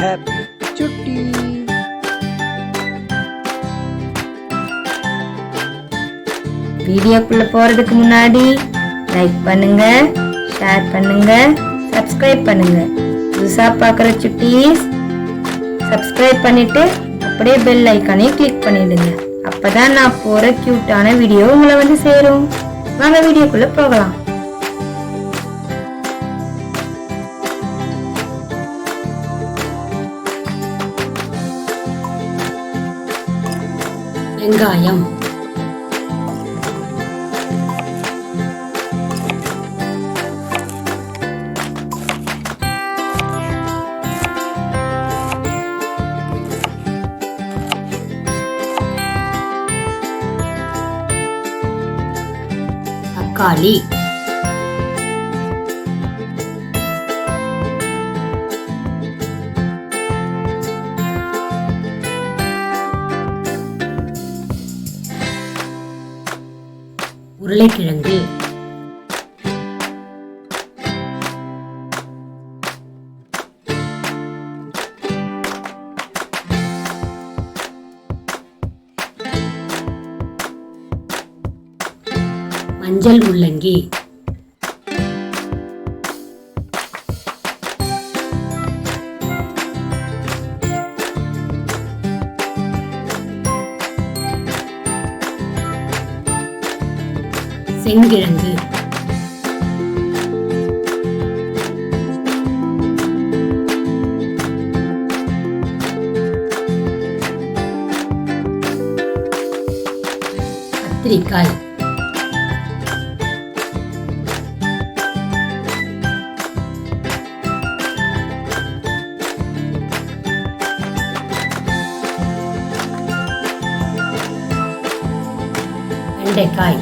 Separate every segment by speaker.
Speaker 1: happy சுட்டி.
Speaker 2: வீடியோக்குள்ள போறதுக்கு முன்னாடி லைக் பண்ணுங்க, ஷேர் பண்ணுங்க, சப்ஸ்கிரைப் பண்ணுங்க. புதுசா பார்க்குற சுட்டீஸ் சப்ஸ்கிரைப் பண்ணிட்டு அப்படியே பெல் ஐக்கானே கிளிக் பண்ணிடுங்க. அப்பதான் நான் போற கியூட்டான வீடியோ உங்களை வந்து சேரும். வாங்க வீடியோக்குள்ள போகலாம். வெங்காயம், தக்காளி, உருளைக்கிழங்கு, மஞ்சள் முள்ளங்கி, செங்கிழங்கு, கத்திரிக்காய், வெண்டைக்காய்,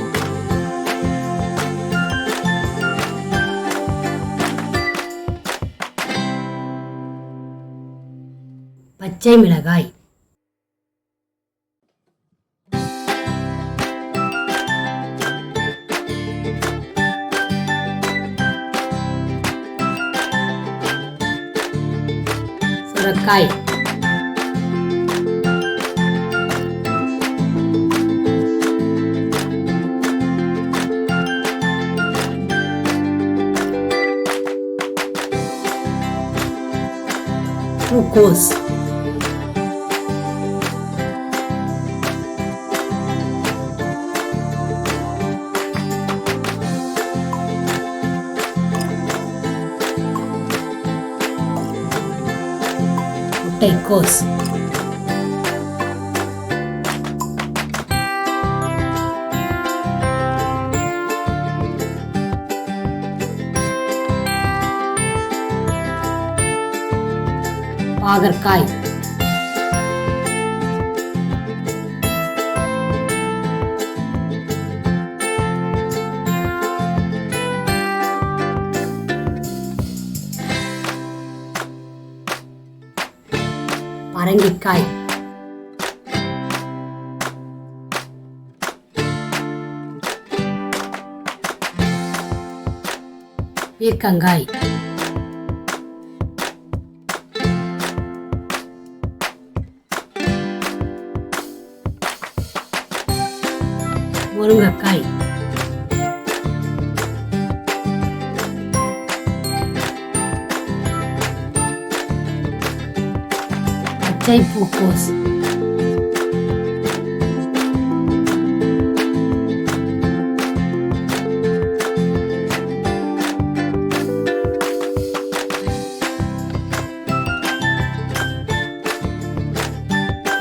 Speaker 2: பச்சை மிளகாய், சுரைக்காய், பூக்கோஸ், முட்டைக்கோஸ், பாகற்காய், பரங்கிக்காய், பீர்க்கங்காய், முருங்கைக்காய், பச்சை பூக்கோஸ்,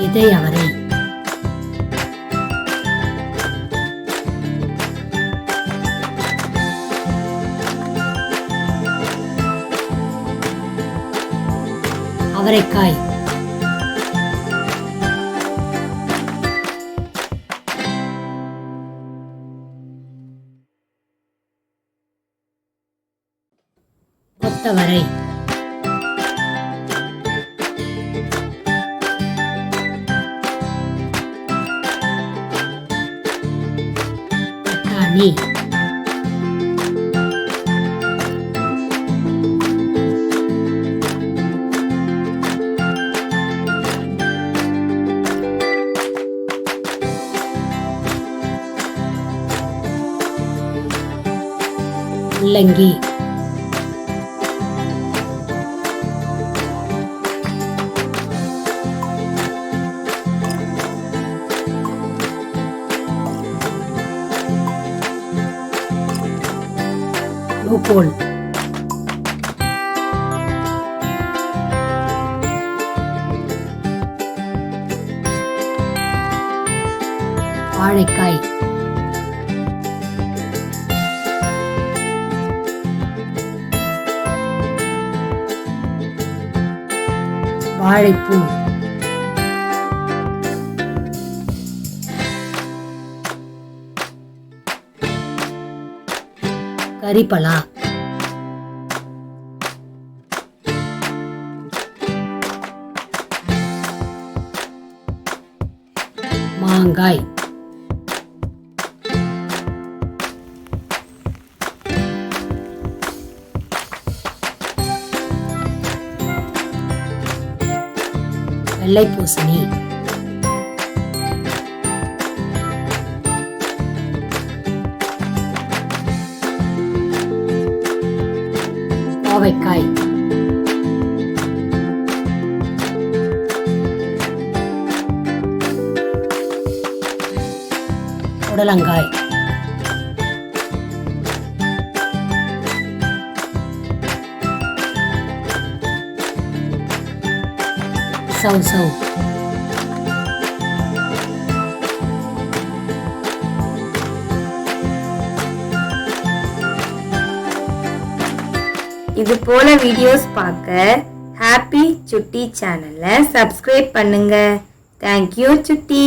Speaker 2: விதை அவரை, அவரைக்காய், கொத்தவரை, பட்டாணி,
Speaker 1: முள்ளங்கி, நூக்கோல், வாழைக்காய், வாழைப்பூ, கறிப்பலா, மாங்காய், வெள்ளை பூசணி, கோவைக்காய், புடலங்காய், சௌசௌ,
Speaker 2: இது போல வீடியோஸ் பார்க்க ஹாப்பி சுட்டி சேனலை சப்ஸ்கிரைப் பண்ணுங்க. தேங்க்யூ சுட்டி.